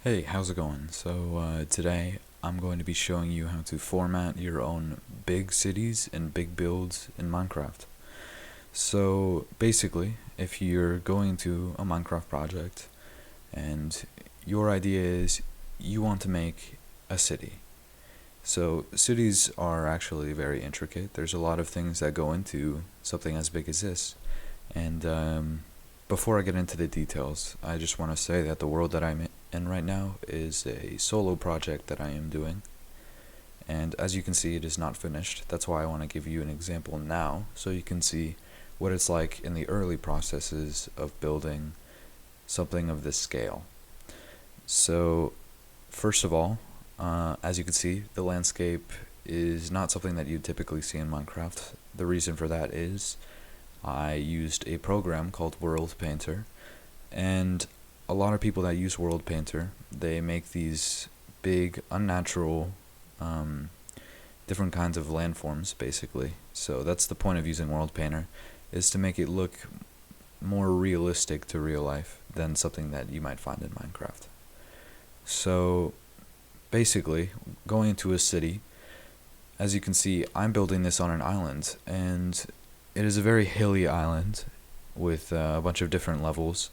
Hey, how's it going? Today I'm going to be showing you how to format your own big cities and big builds in Minecraft. So basically, if you're going to a Minecraft project and your idea is you want to make a city. So cities are actually very intricate. There's a lot of things that go into something as big as this. And before I get into the details, I just want to say that the world that I'm in right now is a solo project that I am doing. And as you can see, it is not finished. That's why I want to give you an example now, so you can see what it's like in the early processes of building something of this scale. So, first of all, as you can see, the landscape is not something that you typically see in Minecraft. The reason for that is I used a program called World Painter, and a lot of people that use World Painter, they make these big, unnatural, um, different kinds of landforms, basically. So that's the point of using World Painter, is to make it look more realistic to real life than something that you might find in Minecraft. So basically, going into a city, as you can see, I'm building this on an island, and it is a very hilly island with a bunch of different levels,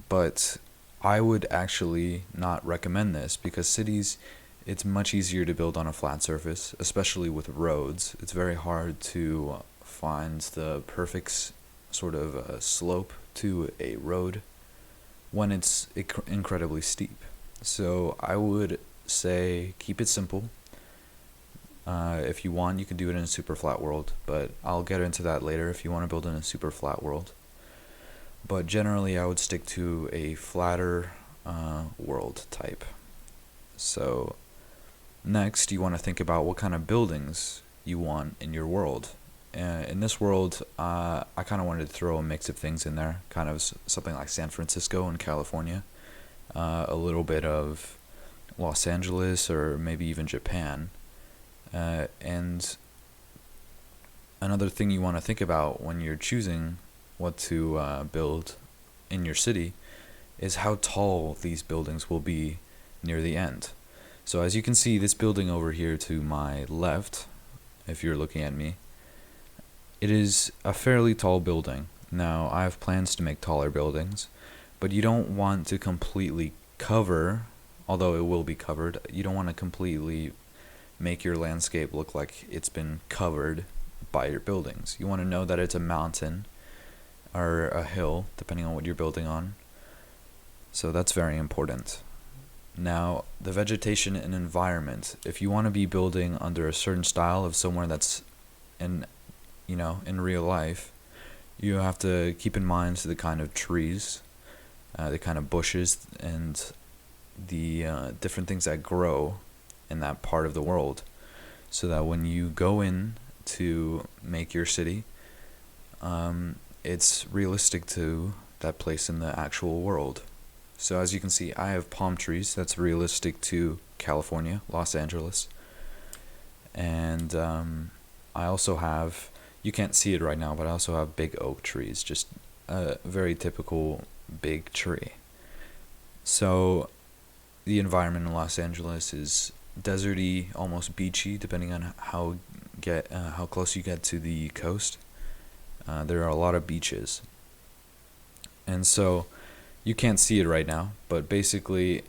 but I would actually not recommend this because cities, it's much easier to build on a flat surface, especially with roads. It's very hard to find the perfect sort of slope to a road when it's incredibly steep. So I would say keep it simple. If you want, you can do it in a super flat world, but I'll get into that later if you want to build in a super flat world. But generally, I would stick to a flatter world type. So next, you want to think about what kind of buildings you want in your world. In this world, I kind of wanted to throw a mix of things in there, kind of something like San Francisco and California, a little bit of Los Angeles, or maybe even Japan. And another thing you want to think about when you're choosing what to build in your city is how tall these buildings will be near the end. So as you can see, this building over here to my left, if you're looking at me, it is a fairly tall building. Now, I have plans to make taller buildings, but you don't want to completely cover, although it will be covered, you don't want to completely make your landscape look like it's been covered by your buildings. You want to know that it's a mountain or a hill, depending on what you're building on. So that's very important. Now, the vegetation and environment. If you want to be building under a certain style of somewhere that's in, in real life, you have to keep in mind the kind of trees, the kind of bushes, and the different things that grow in that part of the world, so that when you go in to make your city, it's realistic to that place in the actual world. So as you can see, I have palm trees. That's realistic to California, Los Angeles. And I also have, you can't see it right now, but I also have big oak trees, just a very typical big tree. So the environment in Los Angeles is deserty, almost beachy, depending on how close you get to the coast. There are a lot of beaches, and so you can't see it right now. But basically,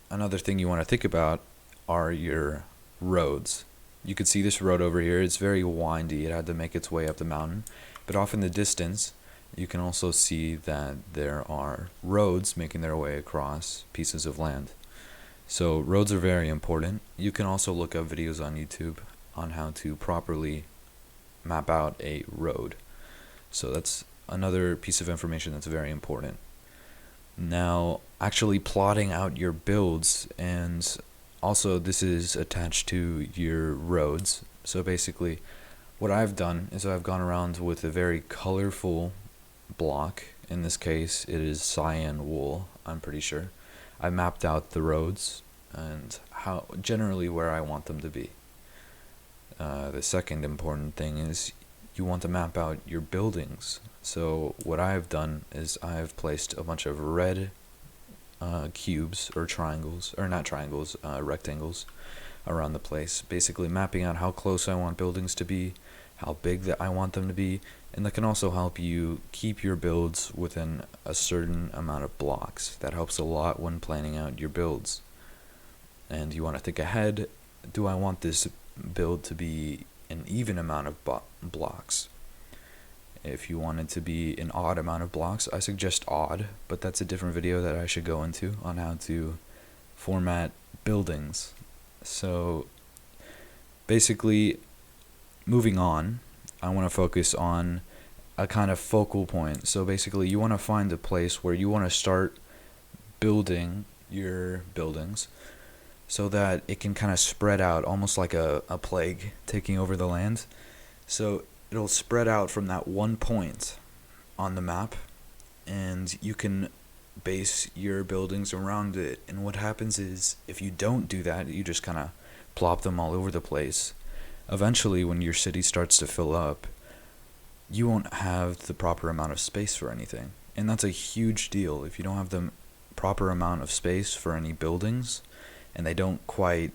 another thing you want to think about are your roads. You can see this road over here. It's very windy. It had to make its way up the mountain, but off in the distance, you can also see that there are roads making their way across pieces of land. So roads are very important. You can also look up videos on YouTube on how to properly map out a road. So that's another piece of information that's very important. Now, actually plotting out your builds, and also this is attached to your roads. So basically, what I've done is I've gone around with a very colorful block. In this case, it is cyan wool, I'm pretty sure. I mapped out the roads and how generally where I want them to be. The second important thing is you want to map out your buildings. So what I've done is I've placed a bunch of red cubes or triangles, or not triangles, rectangles around the place, basically mapping out how close I want buildings to be, how big that I want them to be, and that can also help you keep your builds within a certain amount of blocks. That helps a lot when planning out your builds. And you want to think ahead, do I want this build to be an even amount of blocks? If you want it to be an odd amount of blocks, I suggest odd, but that's a different video that I should go into on how to format buildings. So basically, moving on, I want to focus on a kind of focal point. So basically, you want to find a place where you want to start building your buildings so that it can kind of spread out, almost like a plague taking over the land. So it'll spread out from that one point on the map, and you can base your buildings around it. And what happens is, if you don't do that, you just kind of plop them all over the place. Eventually, when your city starts to fill up, you won't have the proper amount of space for anything. And that's a huge deal. If you don't have the proper amount of space for any buildings, and they don't quite,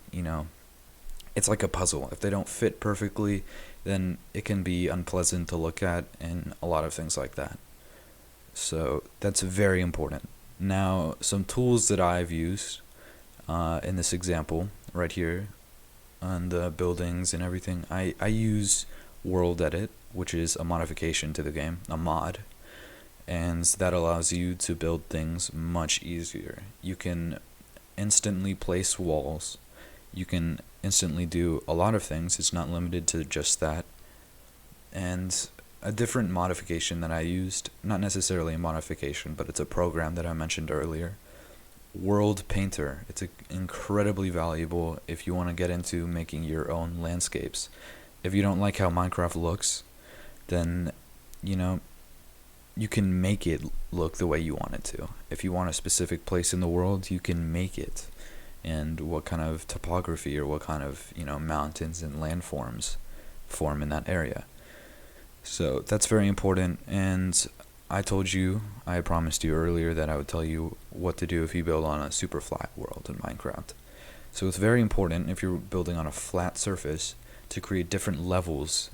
it's like a puzzle. If they don't fit perfectly, then it can be unpleasant to look at, and a lot of things like that. So that's very important. Now, some tools that I've used in this example right here on the buildings and everything, I use World Edit, which is a modification to the game, a mod, and that allows you to build things much easier. You can instantly place walls. You can instantly do a lot of things. It's not limited to just that. And a different modification that I used, not necessarily a modification, but it's a program that I mentioned earlier, World Painter. It's incredibly valuable if you want to get into making your own landscapes. If you don't like how Minecraft looks, then you can make it look the way you want it to. If you want a specific place in the world, you can make it, and what kind of topography or what kind of mountains and landforms form in that area. So that's very important. And I promised you earlier that I would tell you what to do if you build on a super flat world in Minecraft. So it's very important, if you're building on a flat surface, to create different levels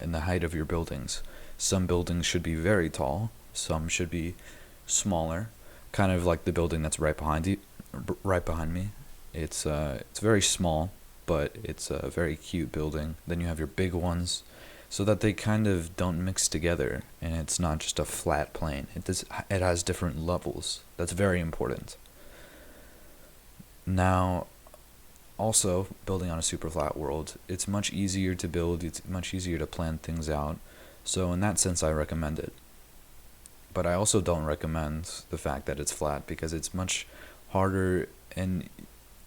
in the height of your buildings. Some buildings should be very tall, some should be smaller, kind of like the building that's right behind me. It's very small, but it's a very cute building. Then you have your big ones, so that they kind of don't mix together, and it's not just a flat plane. It has different levels. That's very important. Now, also, building on a super flat world, it's much easier to build, it's much easier to plan things out. So in that sense, I recommend it. But I also don't recommend the fact that it's flat, because it's much harder, and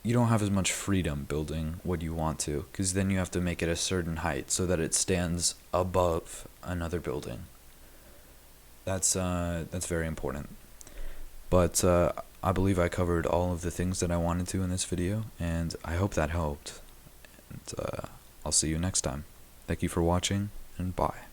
you don't have as much freedom building what you want to, because then you have to make it a certain height so that it stands above another building. That's very important. But I believe I covered all of the things that I wanted to in this video, and I hope that helped. And I'll see you next time. Thank you for watching, and bye.